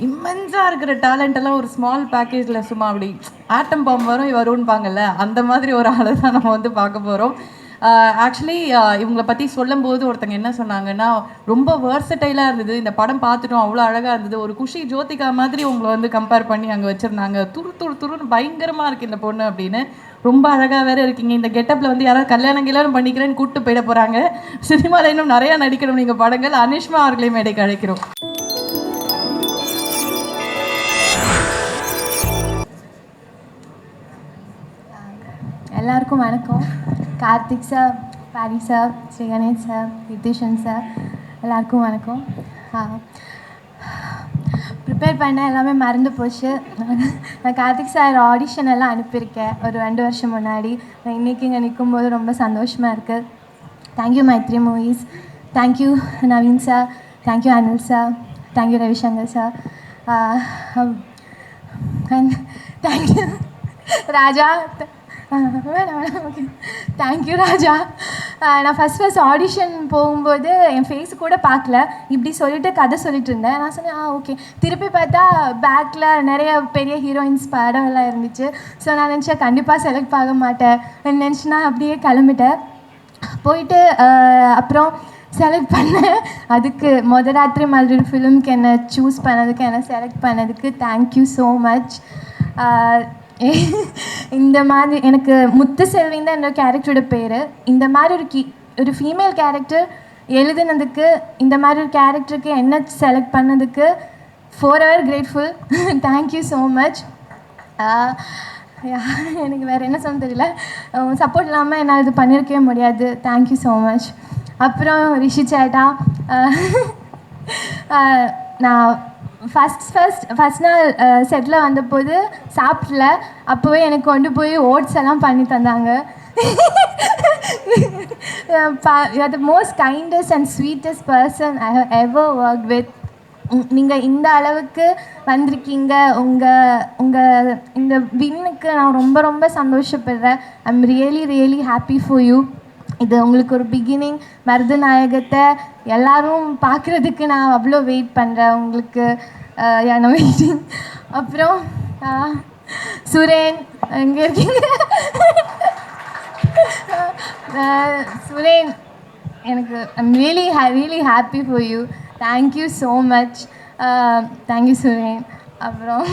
இம்மென்ஸாக இருக்கிற டேலண்ட் எல்லாம் ஒரு ஸ்மால் பேக்கேஜில் சும்மா அப்படி ஆட்டம் பாம்பு வரும்பாங்கல்ல, அந்த மாதிரி ஒரு ஆளை தான் நம்ம வந்து பார்க்க போகிறோம். ஆக்சுவலி இவங்களை பற்றி சொல்லும்போது ஒருத்தங்க என்ன சொன்னாங்கன்னா, ரொம்ப வேர்சடைலாக இருந்தது, இந்த படம் பார்த்துட்டோம், அவ்வளோ அழகாக இருந்தது, ஒரு குஷி ஜோதிகா மாதிரி உங்களை வந்து கம்பேர் பண்ணி அங்கே வச்சுருந்தாங்க, துருன்னு பயங்கரமாக இருக்குது இந்த பொண்ணு அப்படின்னு. ரொம்ப அழகாக வேறு இருக்கீங்க. இந்த கெட்டப்பில் வந்து யாராவது கல்யாணம் பண்ணிக்கிறேன்னு கூப்பிட்டு போயிட போகிறாங்க. சினிமாவில் இன்னும் நிறையா நடிக்கணும் நீங்கள் படங்கள். அனிஷ்மா அவர்களையும் மேடைக்கு அழைக்கிறோம். எல்லாருக்கும் வணக்கம். Karthik sir, Pari sir, Shri Ganesh sir, Nithishan sir, எல்லாருக்கும் வணக்கம். ப்ரிப்பேர் பண்ண எல்லாமே மறந்து போச்சு. நான் கார்த்திக் சார் ஆடிஷன் எல்லாம் அனுப்பியிருக்கேன் ஒரு 2 வருஷம் முன்னாடி. நான் இன்றைக்கி இங்கே நிற்கும்போது ரொம்ப சந்தோஷமாக இருக்குது. Thank you Mythri Movies, thank you Naveen sir, thank you Anil sir, thank you Ravishankar sir, and thank you Raja. Okay, thank you Raja. நான் ஃபஸ்ட் ஆடிஷன் போகும்போது என் ஃபேஸு கூட பார்க்கல, இப்படி சொல்லிட்டு கதை சொல்லிட்டு இருந்தேன். நான் சொன்னேன் ஓகே. திருப்பி பார்த்தா பேக்கில் நிறைய பெரிய ஹீரோயின்ஸ் படம் எல்லாம் இருந்துச்சு. ஸோ நான் நினச்சேன் கண்டிப்பாக செலக்ட் ஆக மாட்டேன் நினச்சினா அப்படியே கிளம்பிட்டேன். போயிட்டு அப்புறம் செலக்ட் பண்ணேன். அதுக்கு ராத்திரி மாதிரி ஃபிலிம்க்கு என்னை சூஸ் பண்ணதுக்கு, என்னை செலக்ட் பண்ணதுக்கு தேங்க்யூ ஸோ மச். இந்த மாதிரி எனக்கு முத்து செல்வின் தான் என்னோட கேரக்டரோட பேர். இந்த மாதிரி ஒரு ஃபீமேல் கேரக்டர் எழுதுனதுக்கு, இந்த மாதிரி ஒரு கேரக்டருக்கு என்ன செலக்ட் பண்ணதுக்கு forever grateful. Thank you so much. எனக்கு வேறு என்ன சொல்ல தெரியல. சப்போர்ட் இல்லாமல் என்னால் இது பண்ணியிருக்கவே முடியாது. Thank you so much. அப்புறம் ரிஷி சேட்டா, நான் ஃபஸ்ட் நாள் செட்டில் வந்தபோது சாப்பிடல. அப்போவே எனக்கு கொண்டு போய் ஓட்ஸ் எல்லாம் பண்ணி தந்தாங்க. The most kindest and sweetest person I have ever work with. நீங்கள் இந்த அளவுக்கு வந்திருக்கீங்க. உங்கள் இந்த வின்னுக்கு நான் ரொம்ப ரொம்ப சந்தோஷப்படுறேன். I am really happy for you. இது உங்களுக்கு ஒரு பிகினிங். மருதநாயகத்தை எல்லோரும் பார்க்குறதுக்கு நான் அவ்வளோ வெயிட் பண்ணுறேன். உங்களுக்கு நான் வெயிட்டிங். அப்புறம் சுரேன், எங்கே இருக்கீங்க? சுரேன், எனக்கு I'm really happy for you. Thank you so much. Thank you Suren. அப்புறம்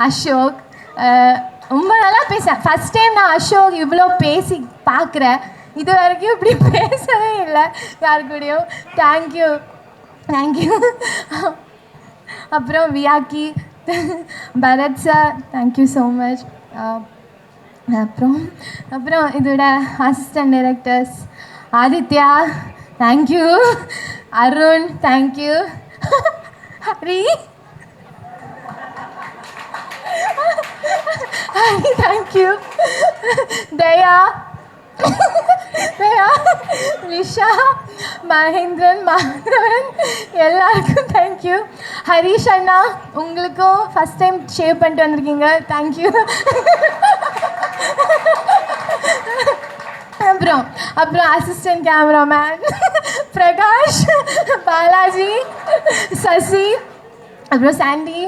அசோக், ரொம்ப நல்லா பேசுகிறேன். ஃபஸ்ட் டைம் நான் அசோக் இவ்வளோ பேசி பார்க்குறேன். இது வரைக்கும் இப்படி பேசவே இல்லை யாரு கூடயும். தேங்க்யூ. அப்புறம் வியாக்கி, Bharath sir, thank you so much. அப்புறம் இதோட assistant directors Adithya, thank you. Arun, thank you. Hari, thank you. Daya, Lisha, Mahendran, Madhavan, எல்லாருக்கும் தேங்க்யூ. ஹரிஷ் அண்ணா, உங்களுக்கும் ஃபஸ்ட் டைம் ஷேவ் பண்ணிட்டு வந்திருக்கீங்க, தேங்க்யூ. அப்புறம் அசிஸ்டன்ட் கேமராமேன் பிரகாஷ், பாலாஜி, சசி, அப்புறம் சாண்டி,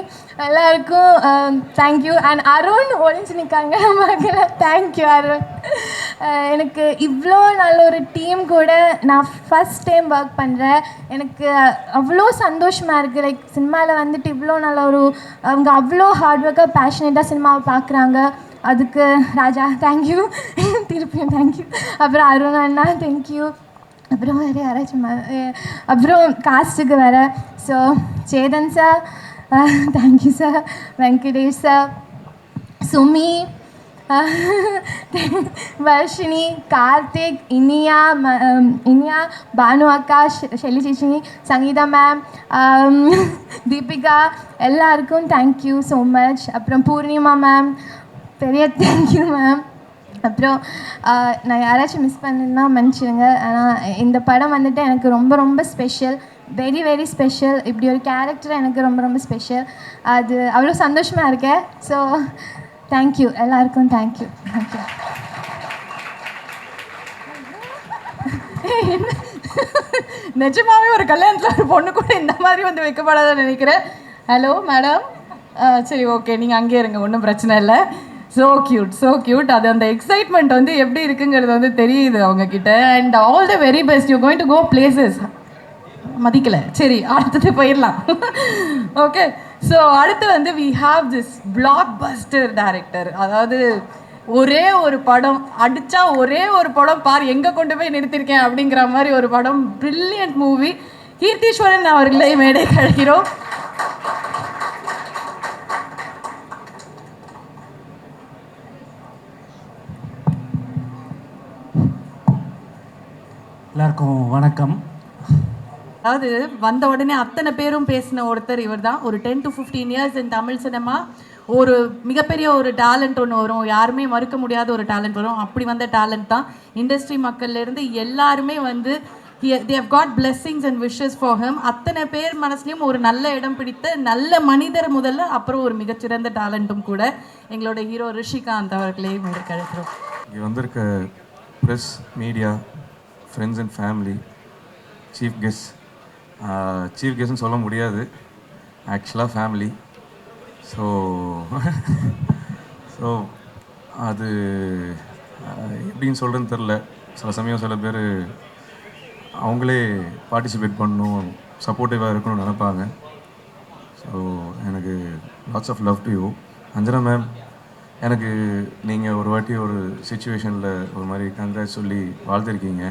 எல்லாருக்கும் தேங்க்யூ. அண்ட் அருண் ஒழிஞ்சு நிற்காங்க மக்களை. தேங்க்யூ அருண். எனக்கு இவ்வளோ நல்ல ஒரு டீம் கூட நான் ஃபஸ்ட் டைம் ஒர்க் பண்ணுறேன். எனக்கு அவ்வளோ சந்தோஷமாக இருக்குது. லைக் சினிமாவில் வந்துட்டு இவ்வளோ நல்ல அவங்க அவ்வளோ ஹார்ட் ஒர்க்காக பேஷனேட்டாக சினிமாவை பார்க்குறாங்க. அதுக்கு ராஜா தேங்க்யூ, திருப்பியும் தேங்க்யூ. அப்புறம் அருண் அண்ணா தேங்க்யூ. அப்புறம் வேறு யாராச்சும் அப்புறம் காஸ்ட்டுக்கு வேறு. So Chetan sir, thank you sir. Venkatesh sir, Sumi, Varshini, Karthik, Iniya, Bhanu அக்கா, ஷெல்லி சேஷினி, சங்கீதா மேம், தீபிகா, எல்லாருக்கும் தேங்க்யூ ஸோ மச். அப்புறம் பூர்ணிமா மேம், பெரிய தேங்க்யூ மேம். அப்புறம் நான் யாராச்சும் மிஸ் பண்ணேன்னா மன்னிச்சிடுங்க. ஆனால் இந்த படம் வந்துட்டு எனக்கு ரொம்ப ரொம்ப ஸ்பெஷல், வெரி ஸ்பெஷல். இப்படி ஒரு கேரக்டர் எனக்கு ரொம்ப ரொம்ப ஸ்பெஷல். அது அவ்வளோ சந்தோஷமாக இருக்கேன். ஸோ தேங்க்யூ எல்லாருக்கும். தேங்க்யூ. நிஜமாவே ஒரு கல்யாணத்தில் ஒரு பொண்ணு கூட இந்த மாதிரி வந்து வைக்கப்படாத நினைக்கிறேன். Hello madam. சரி ஓகே, நீங்கள் அங்கேயே இருங்க, ஒன்றும் பிரச்சனை இல்லை. So cute, so cute. அது அந்த எக்ஸைட்மெண்ட் வந்து எப்படி இருக்குங்கிறது வந்து தெரியுது அவங்கக்கிட்ட. And all the very best, you going to go places. மதிக்கலை, சரி அடுத்தது போயிடலாம். ஓகே, ஸோ அடுத்து வந்து we have this blockbuster director. அதாவது ஒரே ஒரு படம் அடித்தா ஒரே ஒரு படம் பார் எங்கே கொண்டு போய் நிறுத்திருக்கேன் அப்படிங்கிற மாதிரி ஒரு படம், பிரில்லியன்ட் மூவி. கீர்த்தீஸ்வரன் அவர்களை மேடை கழிக்கிறோம். எல்லாருக்கும் வணக்கம். அதாவது வந்த உடனே அத்தனை பேரும் பேசின ஒருத்தர் இவர் தான். ஒரு 10 to 15 years in Tamil cinema ஒரு மிகப்பெரிய ஒரு டேலண்ட் ஒன்று வரும், யாருமே மறுக்க முடியாத ஒரு டேலண்ட் வரும். அப்படி வந்த டேலண்ட் தான். இண்டஸ்ட்ரி மக்கள்லேருந்து எல்லாருமே வந்து they have got blessings and wishes for him. அத்தனை பேர் மனசுலையும் ஒரு நல்ல இடம் பிடித்த நல்ல மனிதர் முதல்ல, அப்புறம் ஒரு மிகச்சிறந்த டேலண்ட்டும் கூட எங்களோட ஹீரோ ரிஷிகாந்த் அவர்களையும் கழிக்கிறோம். இங்கே வந்திருக்க press, media, friends and family, chief கெஸ்ட்னு சொல்ல முடியாது, ஆக்சுவலாக ஃபேமிலி. ஸோ அது எப்படின்னு சொல்கிறேன்னு தெரில. சில சமயம் சில பேர் அவங்களே பார்ட்டிசிபேட் பண்ணணும், சப்போர்ட்டிவாக இருக்கணும்னு நினைப்பாங்க. ஸோ எனக்கு lots of love to you. Anjana ma'am, எனக்கு நீங்கள் ஒரு வாட்டி ஒரு சுச்சுவேஷனில் ஒரு மாதிரி கங்க்ராட்ஸ் சொல்லி வாழ்த்திருக்கீங்க.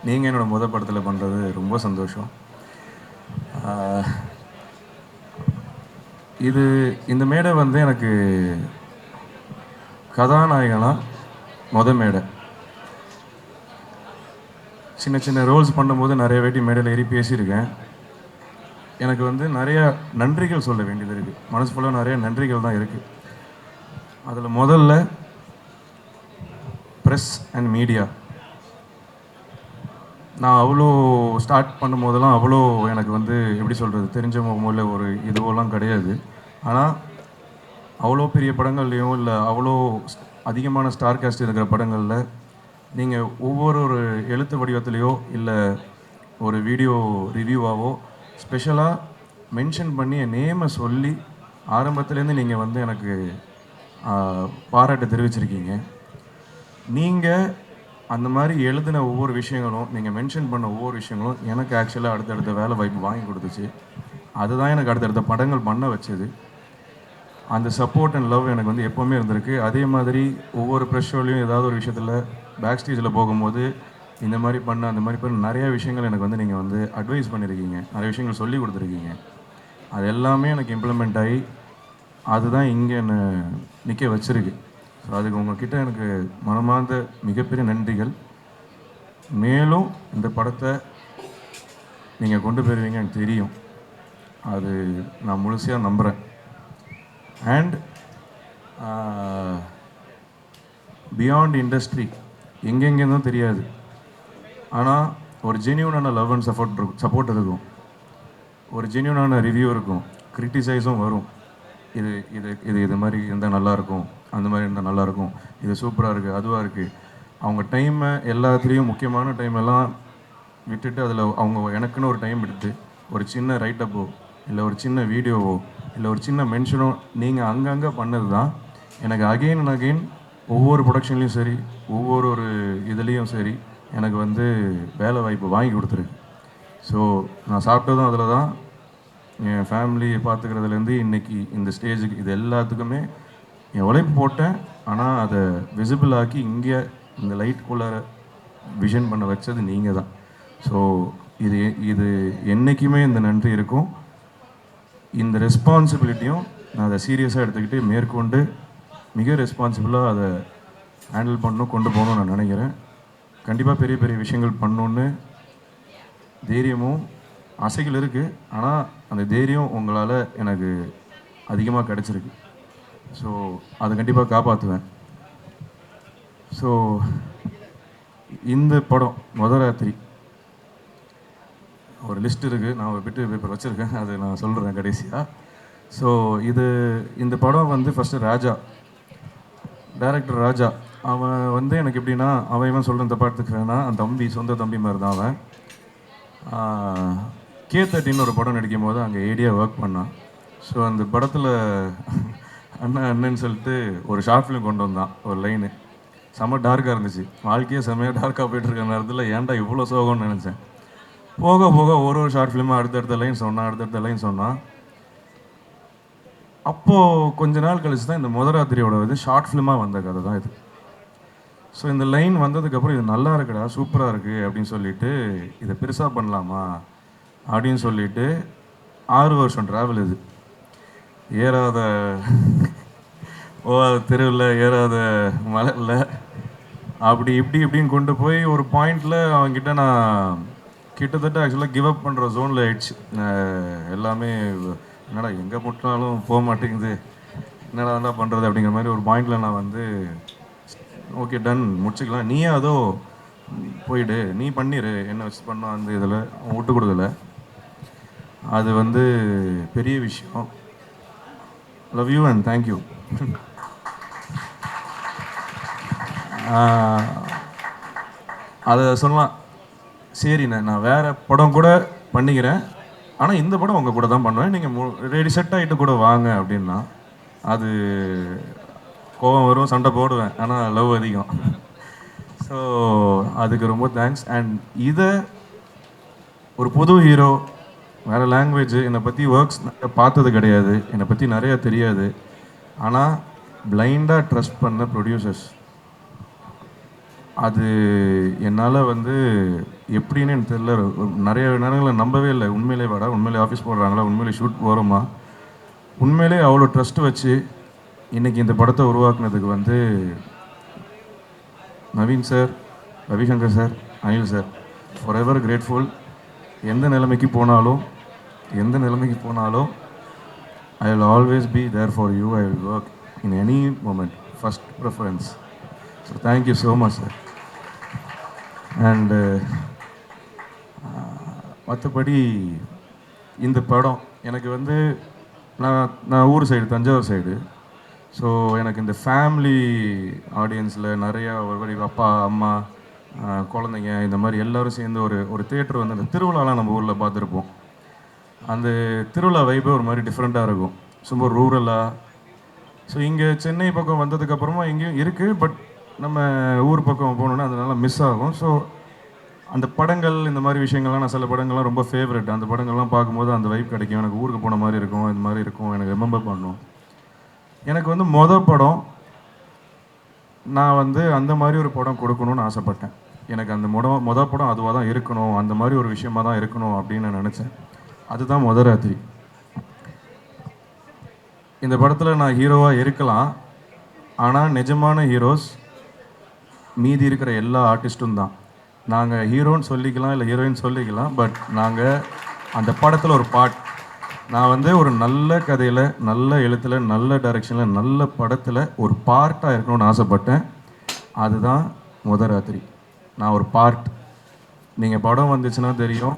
நீங்கள் என்னோடய முத படத்தில் பண்ணுறது ரொம்ப சந்தோஷம். இந்த மேடை வந்து எனக்கு கதாநாயகனாக மேடை. சின்ன சின்ன ரோல்ஸ் பண்ணும்போது நிறைய வாட்டி மேடையில் ஏறி பேசியிருக்கேன். எனக்கு வந்து நிறையா நன்றிகள் சொல்ல வேண்டியது இருக்குது. மனசு ஃபுல்லாக நிறைய நன்றிகள் தான் இருக்குது. அதில் முதல்ல ப்ரெஸ் அண்ட் மீடியா. நான் அவ்வளோ ஸ்டார்ட் பண்ணும்போதெல்லாம் அவ்வளோ எனக்கு வந்து எப்படி சொல்கிறது, தெரிஞ்ச முகமில் ஒரு இதுவெல்லாம் கிடையாது. ஆனால் அவ்வளோ பெரிய படங்கள்லேயும் இல்லை அவ்வளோ அதிகமான ஸ்டார் காஸ்ட் இருக்கிற படங்களில் நீங்கள் ஒவ்வொரு எழுத்து வடிவத்துலேயோ இல்லை ஒரு வீடியோ ரிவ்யூவாவோ ஸ்பெஷலாக மென்ஷன் பண்ணி என் நேமை சொல்லி ஆரம்பத்துலேருந்து நீங்கள் வந்து எனக்கு பாராட்டு தெரிவிச்சிருக்கீங்க. நீங்கள் அந்த மாதிரி எழுதின ஒவ்வொரு விஷயங்களும், நீங்கள் மென்ஷன் பண்ண ஒவ்வொரு விஷயங்களும் எனக்கு ஆக்சுவலாக அடுத்தடுத்த வேலை வாய்ப்பு வாங்கி கொடுத்துச்சு. அதுதான் எனக்கு அடுத்தடுத்த படங்கள் பண்ண வச்சது. அந்த சப்போர்ட் அண்ட் லவ் எனக்கு வந்து எப்போவுமே இருந்திருக்கு. அதே மாதிரி ஒவ்வொரு ப்ரெஸ் ஷோலையும் ஏதாவது ஒரு விஷயத்தில் பேக் ஸ்டேஜில் போகும்போது இந்த மாதிரி பண்ண அந்த மாதிரி பண்ண நிறையா விஷயங்கள் எனக்கு வந்து நீங்கள் வந்து அட்வைஸ் பண்ணியிருக்கீங்க, நிறைய விஷயங்கள் சொல்லி கொடுத்துருக்கீங்க. அது எல்லாமே எனக்கு இம்ப்ளிமெண்ட் ஆகி அதுதான் இங்கே என்னை நிற்க வச்சுருக்கு. ஸோ அதுக்கு உங்கள்கிட்ட எனக்கு மனமார்ந்த மிகப்பெரிய நன்றிகள். மேலும் இந்த படத்தை நீங்கள் கொண்டு போயிருவீங்க எனக்கு தெரியும், அது நான் முழுமையாக நம்புகிறேன். அண்ட் பியாண்ட் இண்டஸ்ட்ரி எங்கெங்கேருந்தும் தெரியாது, ஆனால் ஒரு ஜென்யூனான லவ் அண்ட் சப்போர்ட் இருக்கும், ஒரு ஜென்யூனான ரிவ்யூ இருக்கும், கிரிட்டிசைஸும் வரும். இது இது இது இது மாதிரி இருந்தால் நல்லாயிருக்கும், அந்த மாதிரி இருந்தால் நல்லாயிருக்கும், இது சூப்பராக இருக்குது, அதுவாக இருக்குது. அவங்க டைமை எல்லாத்துலேயும் முக்கியமான டைம் எல்லாம் விட்டுட்டு அதில் அவங்க எனக்குன்னு ஒரு டைம் எடுத்து ஒரு சின்ன ரைட்டப்போ இல்லை ஒரு சின்ன வீடியோவோ இல்லை ஒரு சின்ன மென்ஷனோ நீங்கள் அங்கங்கே பண்ணது தான் எனக்கு அகெயின் அண்ட் அகெயின் ஒவ்வொரு ப்ரொடக்ஷன்லேயும் சரி ஒவ்வொரு இதுலேயும் சரி எனக்கு வந்து வேலை வாய்ப்பு வாங்கி கொடுத்துருக்கு. ஸோ நான் சாப்பிட்டதும் அதில் தான், என் ஃபேமிலியை பார்த்துக்கிறதுலேருந்து இன்றைக்கி இந்த ஸ்டேஜுக்கு இது எல்லாத்துக்குமே என் உழைப்பு போட்டேன். ஆனால் அதை விசிபிள் ஆக்கி இங்கே இந்த லைட்டுக்குள்ளார விஷன் பண்ண வச்சது நீங்கள் தான். ஸோ இது இது என்றைக்குமே இந்த நன்றி இருக்கும். இந்த ரெஸ்பான்சிபிலிட்டியும் நான் அதை சீரியஸாக எடுத்துக்கிட்டு மேற்கொண்டு மிக ரெஸ்பான்சிபிளாக அதை ஹேண்டில் பண்ணணும், கொண்டு போகணும்னு நான் நினைக்கிறேன். கண்டிப்பாக பெரிய பெரிய விஷயங்கள் பண்ணணுன்னு தைரியமும் ஆசைகள் இருக்குது. ஆனால் அந்த தைரியம் உங்களால் எனக்கு அதிகமாக கிடச்சிருக்கு. ஸோ அதை கண்டிப்பாக காப்பாற்றுவேன். ஸோ இந்த படம் முதல் ராத்திரி ஒரு லிஸ்ட் இருக்குது, நான் ஒரு பிட்டு பேப்பர் வச்சுருக்கேன், அது நான் சொல்கிறேன் கடைசியாக. ஸோ இந்த படம் வந்து ஃபஸ்ட்டு ராஜா, டைரக்டர் ராஜா, அவன் வந்து எனக்கு எப்படின்னா அவன் சொல்கிற தப்பாட்டுக்கு வேணாம், அந்த தம்பி சொந்த தம்பி மாதிரி தான் அவன். K13 ஒரு படம் நடிக்கும் போது அங்கே ஏடியா ஒர்க் பண்ணான். ஸோ அந்த படத்தில் அண்ணன் அண்ணன்னு சொல்லிட்டு ஒரு ஷார்ட் ஃபிலிம் கொண்டு வந்தான், ஒரு லைனு செம்ம டார்க்காக இருந்துச்சு. வாழ்க்கையே செம்மையாக டார்க்காக போயிட்டுருக்க நேரத்தில் ஏன்டா இவ்வளோ சோகம்னு நினச்சேன். போக போக ஒரு ஷார்ட் ஃபிலிமாக அடுத்தடுத்த லைன் சொன்னான், அடுத்தடுத்த லைன் சொன்னான். அப்போது கொஞ்ச நாள் கழிச்சு தான் இந்த முதராத்திரியோட ஷார்ட் ஃபிலிமாக வந்த கதை தான் இது. ஸோ இந்த லைன் வந்ததுக்கப்புறம் இது நல்லா இருக்குடா, சூப்பராக இருக்குது அப்படின்னு சொல்லிட்டு இதை பெருசாக பண்ணலாமா அப்படின்னு சொல்லிட்டு 6 வருஷம் ட்ராவல் இது. ஏறாத ஓ தெருவில், ஏறாத மலையில், அப்படி இப்படின்னு கொண்டு போய் ஒரு பாயிண்டில் அவங்ககிட்ட நான் கிட்டத்தட்ட ஆக்சுவலாக கிவ் அப் பண்ணுற ஜோனில் ஆயிடுச்சு. எல்லாமே என்னடா எங்கே முட்டினாலும் போக மாட்டேங்குது, என்னடா என்ன பண்ணுறது அப்படிங்கிற மாதிரி ஒரு பாயிண்டில் நான் ஓகே டன் முடிச்சுக்கலாம், நீயே அதோ போயிடு, நீ பண்ணிடு, என்ன வச்சு பண்ணோம் அந்த இதில் விட்டு கொடுக்கல. அது பெரிய விஷயம். Love you and thank you. அதை சொல்லலாம். சரிண்ணே, நான் வேறு படம் கூட பண்ணிக்கிறேன், ஆனால் இந்த படம் உங்கள் கூட தான் பண்ணுவேன், நீங்கள் ரெடி செட் ஆகிட்டு கூட வாங்க அப்படின்னா அது கோவம் வரும், சண்டை போடுவேன், ஆனால் லவ் அதிகம். ஸோ அதுக்கு ரொம்ப தேங்க்ஸ். அண்ட் இதை ஒரு புது ஹீரோ, வேறு லாங்குவேஜ், என்னை பற்றி ஒர்க்ஸ் பார்த்தது கிடையாது, என்னை பற்றி நிறையா தெரியாது, ஆனால் பிளைண்டாக ட்ரஸ்ட் பண்ண ப்ரொடியூசர்ஸ், அது என்னால் எப்படின்னு எனக்கு தெரியல. நிறைய நேரங்களில் நம்பவே இல்லை, உண்மையிலே வாடா, உண்மையிலே ஆஃபீஸ் போடுறாங்களா, உண்மையிலே ஷூட் போகிறோமா, உண்மையிலே அவ்வளோ ட்ரஸ்ட்டு வச்சு இன்றைக்கி இந்த படத்தை உருவாக்குனதுக்கு Naveen sir, Ravishankar sir, Anil sir, forever grateful. எந்த நிலைமைக்கு போனாலும் I will always be there for you. I will work in any moment, first preference. So thank you so much sir. And மற்றபடி இந்த படம் எனக்கு நான் ஊர் சைடு, தஞ்சாவூர் சைடு. ஸோ எனக்கு இந்த ஃபேமிலி ஆடியன்ஸில் நிறையா அப்பா அம்மா குழந்தைங்க இந்த மாதிரி எல்லோரும் சேர்ந்து ஒரு தேட்டர் அந்த திருவிழாலாம் நம்ம ஊரில் பார்த்துருப்போம். அந்த திருவிழா வைப்பே ஒரு மாதிரி டிஃப்ரெண்ட்டாக இருக்கும், சும்மா ரூரலாக. ஸோ இங்கே சென்னை பக்கம் வந்ததுக்கப்புறமா இங்கேயும் இருக்குது, பட் நம்ம ஊர் பக்கம் போகணுன்னா அதனால மிஸ் ஆகும். ஸோ அந்த படங்கள், இந்த மாதிரி விஷயங்கள்லாம் நான் சில படங்கள்லாம் ரொம்ப ஃபேவரெட். அந்த படங்கள்லாம் பார்க்கும்போது அந்த வைப் கிடைக்கும், எனக்கு ஊருக்கு போன மாதிரி இருக்கும், இந்த மாதிரி இருக்கும், எனக்கு ரிமெம்பர் பண்ணும். எனக்கு மொதல் படம் நான் அந்த மாதிரி ஒரு படம் கொடுக்கணும்னு ஆசைப்பட்டேன். எனக்கு அந்த மொதல் படம் அதுவாக தான் இருக்கணும், அந்த மாதிரி ஒரு விஷயமாக தான் இருக்கணும் அப்படின்னு நான் நினச்சேன். அதுதான் முதராத்திரி. இந்த படத்தில் நான் ஹீரோவாக இருக்கலாம், ஆனால் நிஜமான ஹீரோஸ் மீதி இருக்கிற எல்லா ஆர்டிஸ்ட்டும் தான். நாங்கள் ஹீரோன்னு சொல்லிக்கலாம், இல்லை ஹீரோயின் சொல்லிக்கலாம், பட் நாங்கள் அந்த படத்தில் ஒரு பார்ட். நான் ஒரு நல்ல கதையில், நல்ல எழுத்தில், நல்ல டைரெக்ஷனில், நல்ல படத்தில் ஒரு பார்ட்டாக இருக்கணும்னு ஆசைப்பட்டேன். அதுதான் முதராத்திரி. நான் ஒரு பார்ட். நீங்கள் படம் வந்துச்சுன்னா தெரியும்,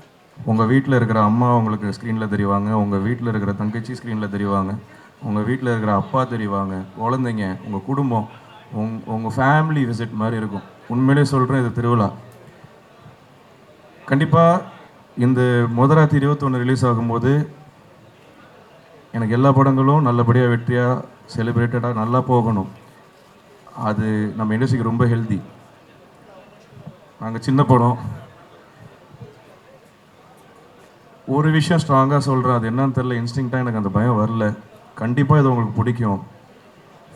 உங்கள் வீட்டில் இருக்கிற அம்மா உங்களுக்கு ஸ்க்ரீனில் தெரிவாங்க, உங்கள் வீட்டில் இருக்கிற தங்கச்சி ஸ்க்ரீனில் தெரிவாங்க, உங்கள் வீட்டில் இருக்கிற அப்பா தெரிவாங்க, குழந்தைங்க, உங்கள் குடும்பம், உங்கள் ஃபேமிலி விசிட் மாதிரி இருக்கும். உண்மையிலே சொல்கிறேன், இது திருவிழா. கண்டிப்பாக இந்த முதராத்திரி 21 ரிலீஸ் ஆகும்போது எனக்கு எல்லா படங்களும் நல்லபடியாக வெற்றியாக செலிப்ரேட்டடாக நல்லா போகணும். அது நம்ம இண்டஸ்ட்ரிக்கு ரொம்ப ஹெல்தி. நாங்கள் சின்ன படம். ஒரு விஷயம் ஸ்ட்ராங்காக சொல்கிறேன், அது என்னன்னு தெரில, இன்ஸ்டிங்க்டாக எனக்கு அந்த பயம் வரல. கண்டிப்பாக இது உங்களுக்கு பிடிக்கும்,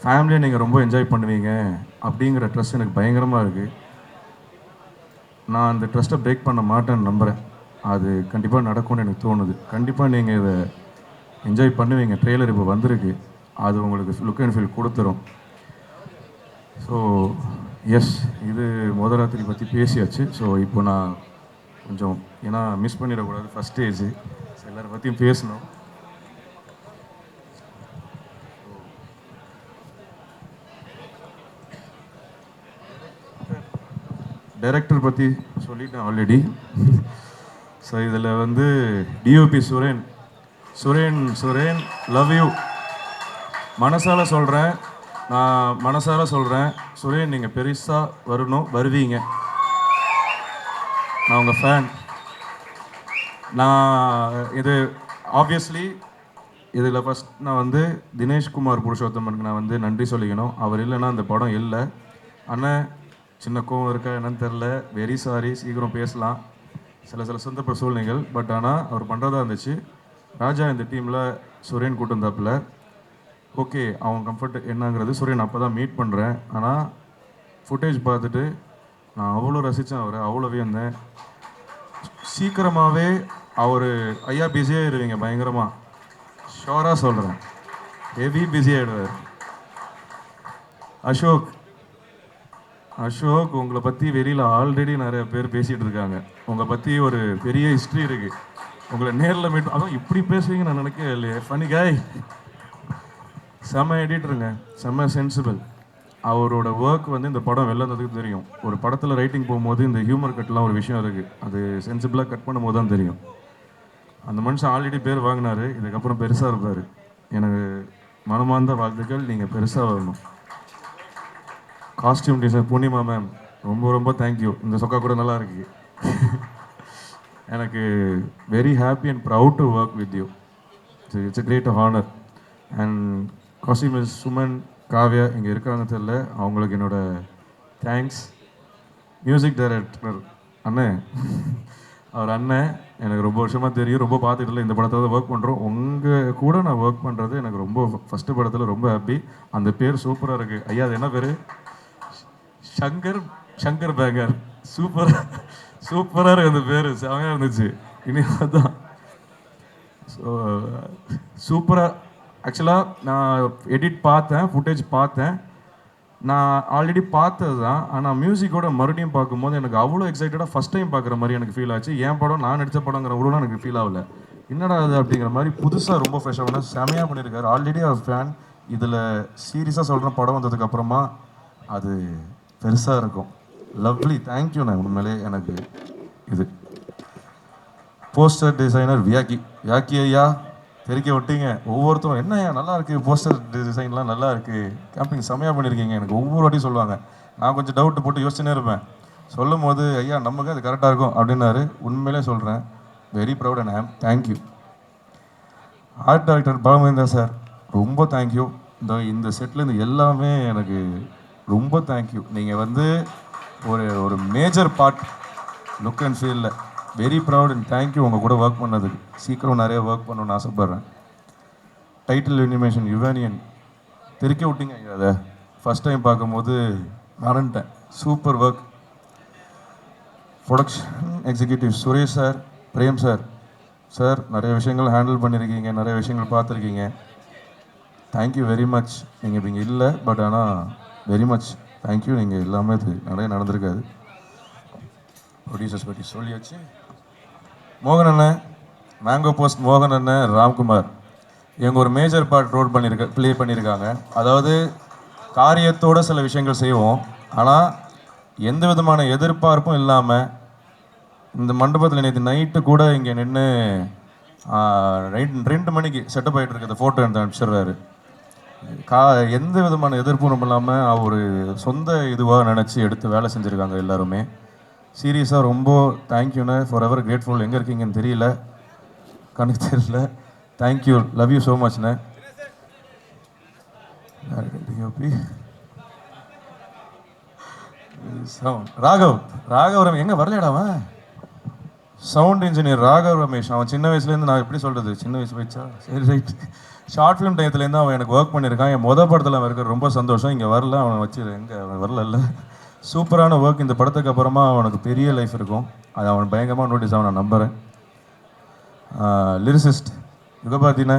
ஃபேமிலியை நீங்கள் ரொம்ப என்ஜாய் பண்ணுவீங்க அப்படிங்கிற ட்ரஸ்ட் எனக்கு பயங்கரமாக இருக்குது. நான் அந்த ட்ரஸ்ட்டை பிரேக் பண்ண மாட்டேன்னு நம்புகிறேன். அது கண்டிப்பாக நடக்கும்னு எனக்கு தோணுது. கண்டிப்பாக நீங்கள் இதை என்ஜாய் பண்ணுவீங்க. ட்ரெய்லர் இப்போ வந்திருக்கு, அது உங்களுக்கு லுக் அண்ட் ஃபீல் கொடுத்துரும். ஸோ எஸ், இது முதராத்திரி பற்றி பேசியாச்சு. ஸோ இப்போ நான் கொஞ்சம், ஏன்னா மிஸ் பண்ணிடக்கூடாது, ஃபஸ்ட் ஸ்டேஜ் எல்லாரை பற்றியும் பேசணும். டைரக்டர் பற்றி சொல்லிட்டேன் ஆல்ரெடி. ஸோ இதில் டிஓபி சுரேன் லவ் யூ. மனசால் சொல்கிறேன், நான் மனசால் சொல்கிறேன், சுரேன் நீங்கள் பெருசாக வருவீங்க. நான் உங்கள் ஃபேன். நான் இது ஆப்வியஸ்லி இதில் ஃபஸ்ட் நான் வந்து தினேஷ்குமார் புருஷோத்தமனுக்கு நான் வந்து நன்றி சொல்லிக்கணும். அவர் இல்லைன்னா அந்த படம் இல்லை. அண்ணன் சின்ன கோவம் இருக்கா என்னன்னு தெரில, வெரி சாரி. சீக்கிரம் பேசலாம், சில சந்தர்ப்ப சூழ்நிலைகள். பட் ஆனால் அவர் பண்ணுறதா இருந்துச்சு. ராஜா இந்த டீமில் சுரேன் கூட்டம் தப்பில் ஓகே, அவன் கம்ஃபர்ட் என்னங்கிறது சுரேன் அப்போ தான் மீட் பண்ணுறேன். ஆனால் ஃபுட்டேஜ் பார்த்துட்டு நான் அவ்வளோ ரசித்தேன், அவரை அவ்வளோவே இருந்தேன். சீக்கிரமாகவே அவர் ஐயா பிஸியாக இருவீங்க பயங்கரமாக, ஷோராக சொல்கிறேன், ஹெவி பிஸி ஆகிடுவார். அசோக் உங்களை பற்றி வெளியில் ஆல்ரெடி நிறைய பேர் பேசிகிட்டு இருக்காங்க. உங்களை பற்றி ஒரு பெரிய ஹிஸ்ட்ரி இருக்குது. உங்களை நேரில் மீட் அதுவும் இப்படி பேசுவீங்க நான் நினைக்கவே இல்லையே. ஃபனி காய், செம்ம எடிட்டருங்க, செம்ம சென்சிபிள். அவரோட ஒர்க் வந்து இந்த படம் வெளில வந்ததுக்கு தெரியும். ஒரு படத்தில் ரைட்டிங் போகும்போது இந்த ஹியூமர் கட்லாம் ஒரு விஷயம் இருக்குது, அது சென்சிபிளாக கட் பண்ணும்போது தான் தெரியும். அந்த மனுஷன் ஆல்ரெடி பேர் வாங்கினார், இதுக்கப்புறம் பெருசாக இருப்பார். எனக்கு மனமார்ந்த வாழ்த்துக்கள், நீங்கள் பெருசாக வரணும். காஸ்டியூம் டிசைன் பூர்ணிமா மேம், ரொம்ப தேங்க்யூ. இந்த சொக்கா கூட நல்லா இருக்கு. எனக்கு very happy and proud to work with you. It's a great honour. And costume miss Suman, Kavya இங்கே இருக்கிறாங்க தெரியல, அவங்களுக்கு என்னோட தேங்க்ஸ். மியூசிக் டைரக்டர் அண்ணன், அவர் அண்ணன் எனக்கு ரொம்ப வருஷமாக தெரியும், ரொம்ப பார்த்துட்டு இந்த படத்தில் தான் ஒர்க் பண்ணுறோம். உங்கள் கூட நான் ஒர்க் பண்ணுறது எனக்கு ரொம்ப ஃபஸ்ட்டு படத்தில் ரொம்ப ஹாப்பி. அந்த பேர் சூப்பராக இருக்குது. ஐயா அது என்ன பேர்? சங்கர் பேங்கர். சூப்பராக இருக்குது அந்த பேர், செமையாக இருந்துச்சு. இனி அதுதான் ஸோ சூப்பராக. ஆக்சுவலாக நான் எடிட் பார்த்தேன், ஃபுட்டேஜ் பார்த்தேன், நான் ஆல்ரெடி பார்த்தது தான். ஆனால் மியூசிக்கோட மறுபடியும் பார்க்கும்போது எனக்கு அவ்வளோ எக்ஸைட்டடாக ஃபஸ்ட் டைம் பார்க்குற மாதிரி எனக்கு ஃபீல் ஆச்சு. என் படம் நான் நடித்த படங்கிற கூட எனக்கு ஃபீல் ஆகல. என்னடா அது அப்படிங்கிற மாதிரி புதுசாக ரொம்ப ஃப்ரெஷ்ஷாக பண்ண செமையாக பண்ணியிருக்காரு. ஆல்ரெடி அவர் ஃபேன். இதில் சீரியஸாக சொல்கிற படம் வந்ததுக்கப்புறமா அது பெருசாக இருக்கும். Lovely, thank you. நான் உண்மையிலே எனக்கு இது போஸ்டர் டிசைனர் வியாக்கி ஐயா தெரிக்க விட்டீங்க. ஒவ்வொருத்தரும் என்ன ஐயா நல்லா இருக்குது, போஸ்டர் டிசைன்லாம் நல்லா இருக்குது, கேம்பிங் செமையாக பண்ணியிருக்கீங்க. எனக்கு ஒவ்வொரு வாட்டியும் சொல்லுவாங்க. நான் கொஞ்சம் டவுட்டு போட்டு யோசிச்சுனே இருப்பேன். சொல்லும் போது ஐயா நமக்கு அது கரெக்டாக இருக்கும் அப்படின்னாரு. உண்மையிலே சொல்கிறேன், very proud and I'm thank you. Art director Balamendra sir, ரொம்ப தேங்க்யூ. இந்த செட்லேருந்து எல்லாமே எனக்கு ரொம்ப தேங்க்யூ. நீங்கள் வந்து ஒரு மேஜர் பார்ட் லுக் அண்ட் ஃபீலில் வெரி ப்ரவுட் அண்ட் தேங்க்யூ. உங்கள் கூட ஒர்க் பண்ணதுக்கு சீக்கிரம் நிறைய ஒர்க் பண்ணணும்னு ஆசைப்பட்றேன். டைட்டில் அனிமேஷன் யுவானியன் தெரிக்க விட்டீங்க. அதை ஃபஸ்ட் டைம் பார்க்கும்போது மறந்துட்டேன். Super work. Production executive Suresh sir, Prem sir நிறைய விஷயங்கள் ஹேண்டில் பண்ணியிருக்கீங்க, நிறைய விஷயங்கள் பார்த்துருக்கீங்க. Thank you very much. நீங்கள் இப்போ இங்கே இல்லை, பட் ஆனால் வெரி மச் தேங்க்யூ. நீங்கள் எல்லாமே இது நிறைய நடந்திருக்காது. ப்ரொடியூசர்ஸ் பற்றி சொல்லியாச்சு. மோகன் அண்ணன், மேங்கோ போஸ்ட் மோகன் அண்ணன், ராம்குமார் இவங்க ஒரு மேஜர் பார்ட் ப்ளே பண்ணியிருக்காங்க. அதாவது காரியத்தோட சில விஷயங்கள் செய்வோம், ஆனால் எந்த விதமான எதிர்பார்ப்பும் இல்லாமல் இந்த மண்டபத்தில் நேற்று நைட்டு கூட இங்கே நின்று 2 மணிக்கு செட்டப் ஆகிட்டு இருக்கிற ஃபோட்டோ எடுத்து அனுப்பிச்சிடுறாரு. எந்த விதமான எதிர்ப்பும் இல்லாமல் அவர் சொந்த இதுவாக நினச்சி எடுத்து வேலை செஞ்சுருக்காங்க எல்லாருமே. சீரியஸாக ரொம்ப தேங்க்யூண்ணே, ஃபார் எவர் கிரேட்ஃபுல். எங்கே இருக்கீங்கன்னு தெரியல, கணக்கு தெரியல. தேங்க்யூ, லவ் யூ ஸோ மச்ண்ணே. ராகவ் ரமேஷ் எங்கே வரலடாவன்? Sound engineer Raghav Ramesh. அவன் சின்ன வயசுலேருந்து, நான் எப்படி சொல்கிறது, சின்ன வயசு வச்சா சரி ரைட், ஷார்ட் ஃபிலிம் டயத்துலேருந்து அவன் எனக்கு ஒர்க் பண்ணியிருக்கான். என் படத்தில் அவன் இருக்கிற ரொம்ப சந்தோஷம். இங்கே வரல, அவனை வச்சு எங்கே அவன் வரல. சூப்பரான ஒர்க். இந்த படத்துக்கு அப்புறமா அவனுக்கு பெரிய லைஃப் இருக்கும், அது அவன் பயங்கரமாக நோட்டீஸ் ஆகும், நான் நம்புகிறேன். லிரிசிஸ்ட் யுகபாத்தின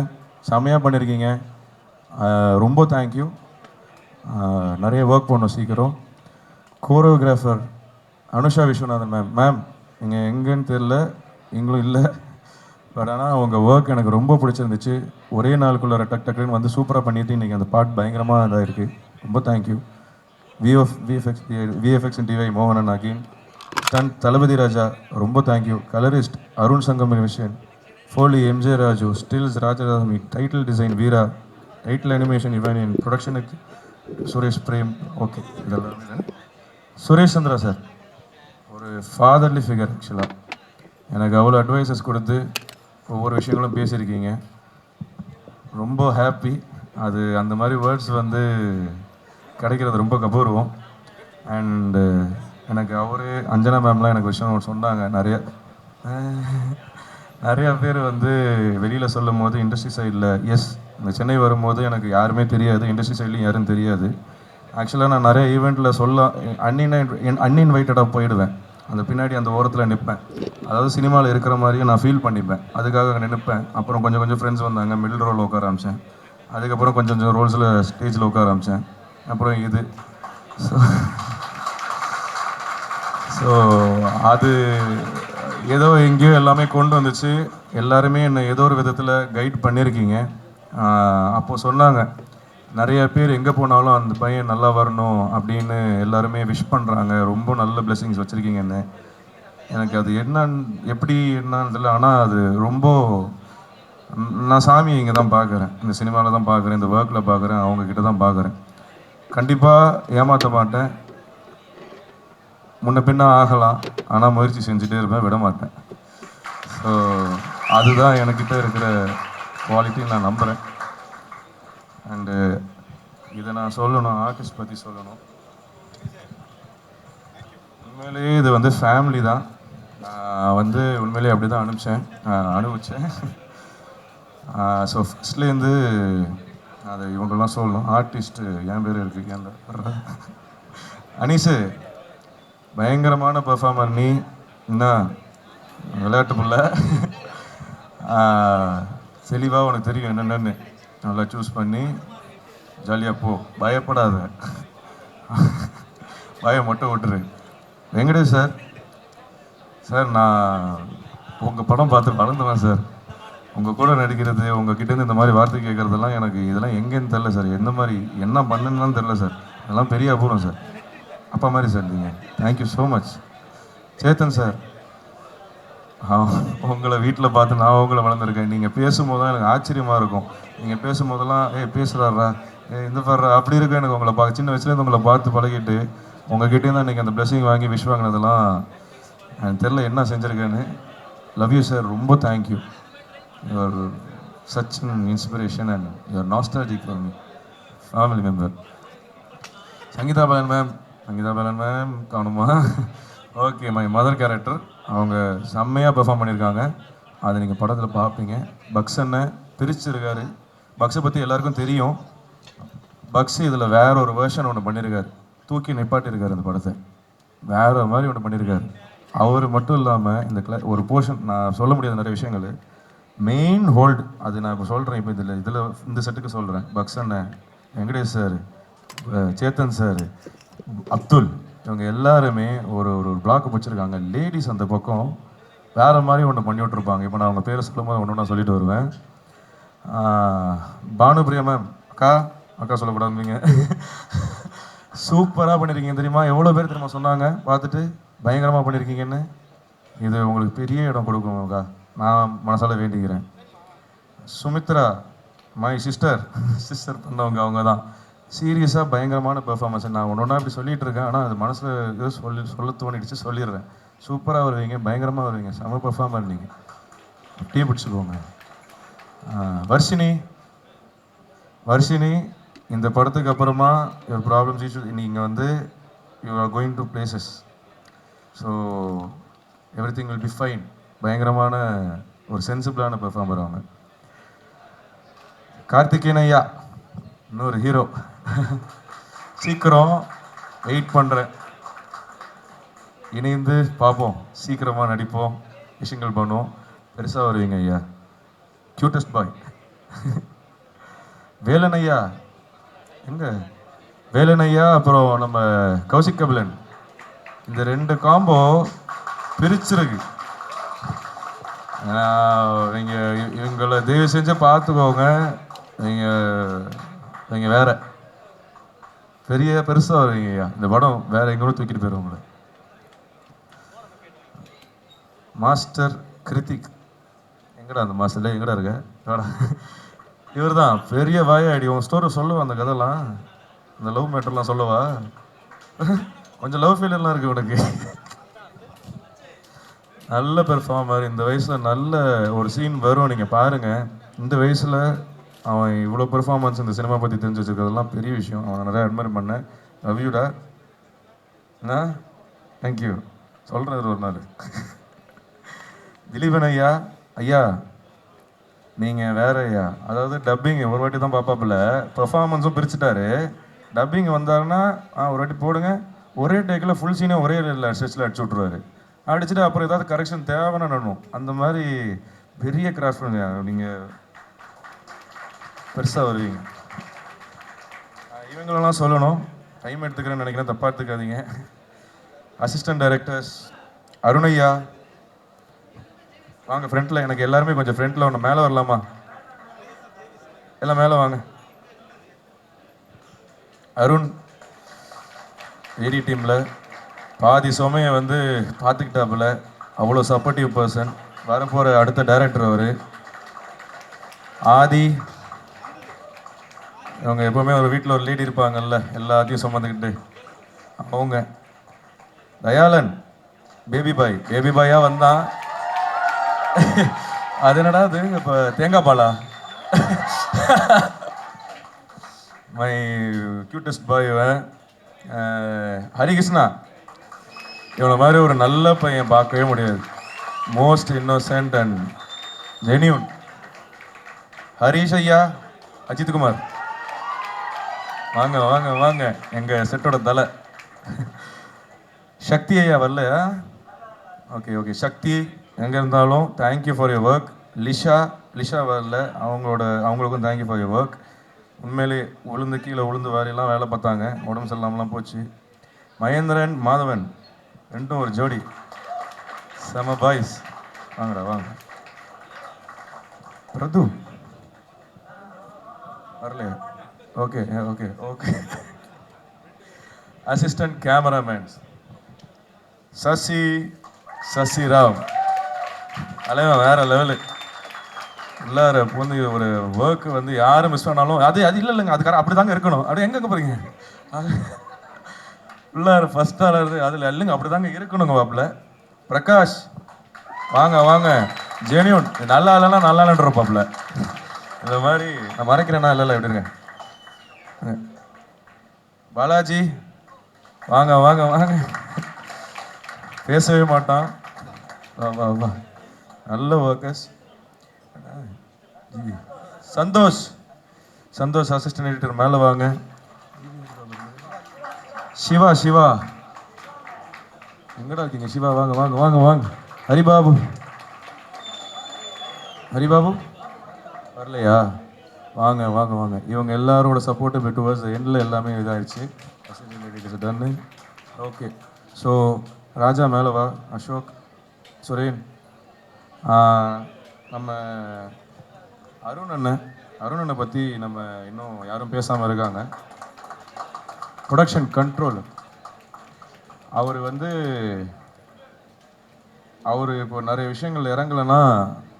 செம்மையாக பண்ணியிருக்கீங்க, ரொம்ப தேங்க்யூ. நிறைய ஒர்க் பண்ணோம் சீக்கிரம். கோரியோகிராஃபர் அனுஷா விஸ்வநாதன் மேம் நீங்கள் எங்கேன்னு தெரில, எங்களும் இல்லை, பட் ஆனால் உங்கள் ஒர்க் எனக்கு ரொம்ப பிடிச்சிருந்துச்சு. ஒரே நாளுக்குள்ளே டக்குன்னு வந்து சூப்பராக பண்ணிட்டு இன்றைக்கி அந்த பார்ட் பயங்கரமாக இதாக இருக்குது. ரொம்ப தேங்க்யூ. விஎஃப்எக்ஸ் அண்ட் டிவை மோகனன் அகீன். தளபதி ராஜா ரொம்ப thank you. Colourist Arun Sangam Vishayan, foley MJ Raju, stills Rajarami, title design Veera, title animation Yuvaniyan, ப்ரொடக்ஷனுக்கு சுரேஷ் பிரேம். ஓகே, இதெல்லாம் சுரேஷ் சந்திரா சார் ஒரு ஃபாதர்லி ஃபிகர். ஆக்சுவலாக எனக்கு அவ்வளோ அட்வைசஸ் கொடுத்து ஒவ்வொரு விஷயங்களும் பேசியிருக்கீங்க. ரொம்ப ஹாப்பி. அது அந்த மாதிரி வேர்ட்ஸ் வந்து கிடைக்கிறது ரொம்ப அபூர்வம். அண்டு எனக்கு அவரு அஞ்சனா மேம்லாம் எனக்கு விஷயம் சொன்னாங்க. நிறையா பேர் வந்து வெளியில் சொல்லும் போது இண்டஸ்ட்ரி சைடில் இந்த சென்னை வரும்போது எனக்கு யாருமே தெரியாது, இண்டஸ்ட்ரி சைட்லையும் யாரும் தெரியாது. ஆக்சுவலாக நான் நிறைய ஈவெண்ட்டில் அன்இன்வைட்டடாக போயிடுவேன். அந்த பின்னாடி அந்த ஓரத்தில் நிற்பேன். அதாவது சினிமாவில் இருக்கிற மாதிரியும் நான் ஃபீல் பண்ணிப்பேன். அதுக்காக நினைப்பேன். அப்புறம் கொஞ்சம் கொஞ்சம் ஃப்ரெண்ட்ஸ் வந்தாங்க, மிடில் ரோல் உட்கார ஆரம்பித்தேன். அதுக்கப்புறம் கொஞ்சம் கொஞ்சம் ரோல்ஸில் ஸ்டேஜில் உட்கார ஆரம்பித்தேன். அப்புறம் இது ஸோ அது ஏதோ எங்கேயோ எல்லாமே கொண்டு வந்துச்சு. எல்லாருமே என்னை ஏதோ ஒரு விதத்தில் கைட் பண்ணியிருக்கீங்க. அப்போது சொன்னாங்க, நிறைய பேர் எங்கே போனாலும் அந்த பையன் நல்லா வரணும் அப்படின்னு எல்லாருமே விஷ் பண்ணுறாங்க, ரொம்ப நல்ல பிளெஸிங்ஸ் வச்சுருக்கீங்கன்னு. எனக்கு அது எப்படி என்னன்னு தெரியல. ஆனால் அது ரொம்ப நான் சாமியை இங்கே தான் பார்க்குறேன், இந்த சினிமாவில் தான் பார்க்குறேன், இந்த ஒர்க்கில் பார்க்குறேன், அவங்கக்கிட்ட தான் பார்க்குறேன். கண்டிப்பாக ஏமாற்ற மாட்டேன். முன்ன பின்ன ஆகலாம், ஆனால் முயற்சி செஞ்சுட்டே இருப்பேன், விட மாட்டேன். ஸோ அதுதான் என்கிட்ட இருக்கிற குவாலிட்டின்னு நான் நம்புகிறேன். அண்டு இதை நான் சொல்லணும், ஆர்டிஸ்ட் பற்றி சொல்லணும். உண்மையிலேயே இது வந்து ஃபேமிலி தான். நான் வந்து உண்மையிலேயே அப்படி தான் அனுபவித்தேன். ஸோ ஃபஸ்ட்லேருந்து அது இவங்கெல்லாம் சொல்லணும். ஆர்டிஸ்ட்டு என் பேர் இருக்குது, ஏன் அனீஸு பயங்கரமான பெர்ஃபார்மர். நீ என்ன விளையாட்டு பிள்ளை, தெளிவாக உனக்கு தெரியும் என்னென்னு. நல்லா சூஸ் பண்ணி ஜாலியாக போ, பயப்படாத, பயம் மட்டும் விட்டுரு. வெங்கடேஷ் சார் நான் உங்கள் படம் பார்த்து வளர்ந்துவேன் சார். உங்கள் கூட நடிக்கிறது, உங்கள் கிட்டேருந்து இந்த மாதிரி வார்த்தை கேட்குறதெல்லாம் எனக்கு இதெல்லாம் எங்கேன்னு தெரில சார். என்ன பண்ணுன்னு தெரில சார். இதெல்லாம் பெரிய அபூர்வம் சார். அப்பா மாதிரி சார் நீங்கள். Thank you so much. Chetan sir, உங்களை வீட்டில் பார்த்து நான் உங்களை வளர்ந்துருக்கேன். நீங்கள் பேசும்போது தான் எனக்கு ஆச்சரியமாக இருக்கும். நீங்கள் பேசும்போதெல்லாம் பேசுகிறாரா, இந்த பாடுறா அப்படி இருக்கும். எனக்கு உங்களை சின்ன வயசுலேருந்து உங்களை பார்த்து பழகிட்டு உங்ககிட்டேருந்து இன்றைக்கி அந்த பிளெஸிங் வாங்கி விஷ் வாங்கினதெல்லாம் எனக்கு தெரில என்ன செஞ்சுருக்கேன்னு. லவ் யூ சார், ரொம்ப thank you. Your such an inspiration and your nostalgic for me, family member. Sangeetha Balan ma'am காணுமா? Okay, my mother character. அவங்க செம்மையாக பெர்ஃபார்ம் பண்ணியிருக்காங்க. அதை நீங்கள் படத்தில் பார்ப்பீங்க. பக்ஸ் அண்ணன் பிரிச்சிருக்காரு. பக்ஸை பற்றி எல்லாருக்கும் தெரியும். பக்ஸ் இதில் வேற ஒரு வேர்ஷன் ஒன்று பண்ணியிருக்காரு, தூக்கி நிப்பாட்டியிருக்காரு. அந்த படத்தை வேறு மாதிரி ஒன்று பண்ணியிருக்காரு. அவர் மட்டும் இல்லாமல் இந்த ஒரு போர்ஷன் நான் சொல்ல முடியாத நிறைய விஷயங்கள், மெயின் ஹோல்டு அது நான் இப்போ சொல்கிறேன். இப்போ இதில் இந்த செட்டுக்கு சொல்கிறேன். பக்ஸ் அண்ணன், வெங்கடேஷ் சார், சேத்தன் சார், அப்துல், இவங்க எல்லாருமே ஒரு ஒரு பிளாக் வச்சுருக்காங்க. லேடிஸ் அந்த பக்கம் வேறு மாதிரி ஒன்று பண்ணி விட்ருப்பாங்க. இப்போ நான் அவங்க பேரை சொல்லும் போது ஒன்று நான் சொல்லிட்டு வருவேன். பானுபிரியா மேம், அக்கா சொல்லக்கூடாதுங்க, சூப்பராக பண்ணியிருக்கீங்க தெரியுமா? எவ்வளோ பேர் தெரியுமா சொன்னாங்க பார்த்துட்டு பயங்கரமாக பண்ணியிருக்கீங்கன்னு. இது உங்களுக்கு பெரிய இடம் கொடுக்கும் அக்கா, நான் மனசால வேண்டிக்கிறேன். சுமித்ரா, மை சிஸ்டர் பண்ணவங்க, அவங்க தான் சீரியஸாக பயங்கரமான பெர்ஃபார்மன்ஸ். நான் ஒன்றா இப்படி சொல்லிகிட்டு இருக்கேன், ஆனால் அது மனசில் ஏதோ சொல்ல தோணிடுச்சு, சொல்லிடுறேன். சூப்பராக வருவீங்க, பயங்கரமாக வருவீங்க, செம பெர்ஃபார்மர் நீங்கள். அப்படியே பிடிச்சிக்கோங்க. வர்ஷினி, இந்த படத்துக்கு அப்புறமா யுவர் ப்ராப்ளம்ஸ் இஷ்யூஸ், நீங்கள் வந்து you are going to places. So every thing will be fine. பயங்கரமான ஒரு சென்சிபிளான பெர்ஃபார்மர் அவங்க. கார்த்திகேயன் ஐயா, இன்னொரு ஹீரோ. சீக்கிரம் வெயிட் பண்ணுறேன், இணைந்து பார்ப்போம், சீக்கிரமாக நடிப்போம், விஷயங்கள் பண்ணுவோம், பெருசாக வருவீங்க ஐயா. கியூட்டஸ்ட் பாய். வேலன் ஐயா, வேலன் ஐயா, அப்புறம் நம்ம கௌசிக் கபிலன், இந்த ரெண்டு காம்போ பிரிச்சிருக்கு. இவங்களை தயவு செஞ்சு பார்த்துக்கோங்க. நீங்கள் வேற பெருசாக வருவீங்க ஐயா. இந்த படம் வேற எங்கூட தூக்கிட்டு போயிடும் உங்களை. மாஸ்டர் கிருத்திக், எங்கடா அந்த மாஸ்டர்ல எங்கடா இருக்க? இவர் தான் பெரிய வாயாடி. உன் ஸ்டோரி சொல்லுவா, அந்த கதைலாம், இந்த லவ் மேட்டர்லாம் சொல்லவா? கொஞ்சம் லவ் ஃபெயிலியர்லாம் இருக்கு உனக்கு. நல்ல பெர்ஃபார்மர். இந்த வயசில் நல்ல ஒரு சீன் வரும், நீங்கள் பாருங்கள். இந்த வயசில் அவன் இவ்வளோ பெர்ஃபார்மன்ஸ் இந்த சினிமா பற்றி தெரிஞ்சு வச்சுருக்கிறதெல்லாம் பெரிய விஷயம். அவனை நிறையா அட்மையர் பண்ணேன். லவ் யூடா. என்ன தேங்க்யூ சொல்கிறது ஒரு நாள். திலீபன் ஐயா, ஐயா நீங்கள் வேற ஐயா. அதாவது டப்பிங் ஒரு வாட்டி தான் பார்ப்பாப்புல, பெர்ஃபார்மன்ஸும் பிரிச்சுட்டாரு. டப்பிங் வந்தாருன்னா ஒரு வாட்டி போடுங்க, ஒரே டேக்கில் ஃபுல் சீனே ஒரே ஸ்டெச்சில் அடிச்சு விட்ருவாரு. அடிச்சுட்டு அப்புறம் ஏதாவது கரெக்ஷன் தேவைன்னா நடணும். அந்த மாதிரி பெரிய கிராஃப்ட் பண்ணுங்க. நீங்கள் பெருசாக வருவீங்க. இவங்களெல்லாம் சொல்லணும், டைம் எடுத்துக்கிறேன்னு நினைக்கிறேன், தப்பாக எடுத்துக்காதீங்க. அசிஸ்டன்ட் டைரக்டர்ஸ் அருணையா வாங்க ஃப்ரண்ட்டில். எனக்கு எல்லாருமே கொஞ்சம் ஃப்ரண்ட்டில் ஒன்று மேலே வரலாமா? எல்லாம் மேலே வாங்க. அருண் ஏடி டீமில் பாதி சுமையை வந்து பார்த்துக்கிட்டாப்புல, அவ்வளோ சப்போர்ட்டிவ் பர்சன். வரப்போகிற அடுத்த டைரக்டர் அவர். ஆதி, இவங்க எப்போவுமே ஒரு வீட்டில் ஒரு லேடி இருப்பாங்கல்ல, எல்லாத்தையும் சுமந்துக்கிட்டு அவங்க. தயாளன் பேபி பாயாக வந்தான். அது என்னடா அது இப்போ தேங்காய் பாலா? மை கியூட்டஸ்ட் பாய் இவன். ஹரிகிருஷ்ணா, இவனை மாதிரி ஒரு நல்ல பையன் பார்க்கவே முடியாது. Most innocent and genuine. Harish ஐயா, அஜித்குமார் வாங்க வாங்க வாங்க, எங்கள் செட்டோட தலை. சக்தி ஐயா வரலையா? ஓகே ஓகே, சக்தி எங்கே இருந்தாலும் thank you for your work. Lisha வரல, அவங்களுக்கும் தேங்க்யூ ஃபார் யுவர் ஒர்க். உண்மையிலே கீழே உளுந்து வாரியெல்லாம் வேலை பார்த்தாங்க, உடம்பு சரியில்லாமலாம் போச்சு. மகேந்திரன் மாதவன் ரெண்டும் ஒரு ஜோடி, செம பாய்ஸ். வாங்கடா வாங்க. பிரது வரலையா? Okay okay okay. Assistant cameramans Sasiram அலைவன் வேற லெவலு. உள்ளார வந்து ஒரு ஒர்க்கு வந்து யாரும் மிஸ் பண்ணாலும் அது இல்லைங்க, அதுக்கார அப்படி தாங்க இருக்கணும். அப்படி எங்கே போகிறீங்க? உள்ளார ஃபர்ஸ்ட் ஆளர் அதில் இல்லைங்க, அப்படி தாங்க இருக்கணுங்க. வாப்பில் பிரகாஷ் வாங்க வாங்க, ஜெனியூன். நல்லா இல்லைன்னா நல்லா இல்லைன்ற பாப்பில். இந்த மாதிரி நான் மறைக்கிறேன்னா இல்லை எப்படிங்க. பாலாஜி வாங்க வாங்க வாங்க, பேசவே மாட்டான். வா வா வா, நல்ல ஒர்க்கர்ஸ். சந்தோஷ் அசிஸ்டன்ட் எடிட்டர் மேலே வாங்க. சிவா எங்கடா இருக்கீங்க? சிவா வாங்க வாங்க வாங்க வாங்க. ஹரிபாபு வரலையா? வாங்க வாங்க வாங்க. இவங்க எல்லாரோட சப்போர்ட்டு இப்போ டுவர்ஸ் எண்டில் எல்லாமே இதாகிடுச்சு. அசிஸ்டன்ட் எடிட்டர்ஸ் டன்னு. ஓகே, ஸோ ராஜா மேலே வா. அசோக், சுரேன், நம்ம அருண் அண்ணனை பற்றி நம்ம இன்னும் யாரும் பேசாமல் இருக்காங்க. ப்ரொடக்ஷன் கண்ட்ரோல் அவர் இப்போ நிறைய விஷயங்கள் இறங்கலைன்னா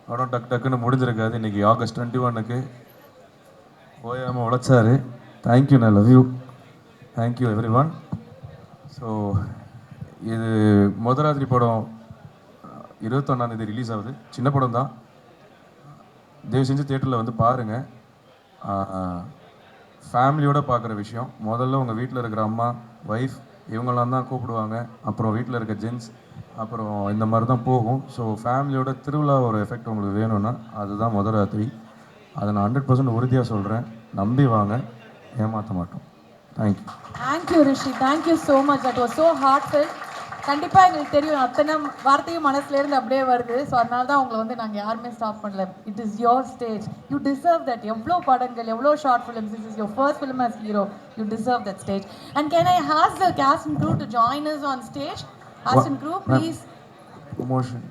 படம் டக்குன்னு முடிஞ்சிருக்காது. இன்றைக்கி ஆகஸ்ட் 21க்கு ஓயாமல் உழைச்சாரு. தேங்க்யூ, நான் love you. Thank you every one. So இது முதராத்திரி படம் 21ஆம் தேதி ரிலீஸ் ஆகுது. சின்ன படம் தான், தயவு செஞ்சு தியேட்டரில் வந்து பாருங்கள். ஃபேமிலியோடு பார்க்குற விஷயம். முதல்ல உங்கள் வீட்டில் இருக்கிற அம்மா, ஒய்ஃப் இவங்களாம் தான் கூப்பிடுவாங்க. அப்புறம் வீட்டில் இருக்க ஜென்ஸ், அப்புறம் இந்த மாதிரி தான் போகும். ஸோ ஃபேமிலியோட திருவிழா ஒரு எஃபெக்ட் உங்களுக்கு வேணும்னா அதுதான் முதராத்திரி. அதை நான் 100% உறுதியாக சொல்கிறேன். நம்பி வாங்க, ஏமாற்ற மாட்டோம். Thank you Rishi, thank you so much. That was so heartful. கண்டிப்பாக எங்களுக்கு தெரியும் அத்தனை வார்த்தையும் மனசுலேருந்து அப்படியே வருது. ஸோ அதனால தான் உங்களை வந்து நாங்கள் யாருமே ஸ்டாப் பண்ணல. It is your stage, you deserve that. எவ்வளோ படங்கள், எவ்வளோ short films, this is your first film as hero. You deserve that stage. And can I ask the cast and crew to join us on stage? Cast and crew please. Promotion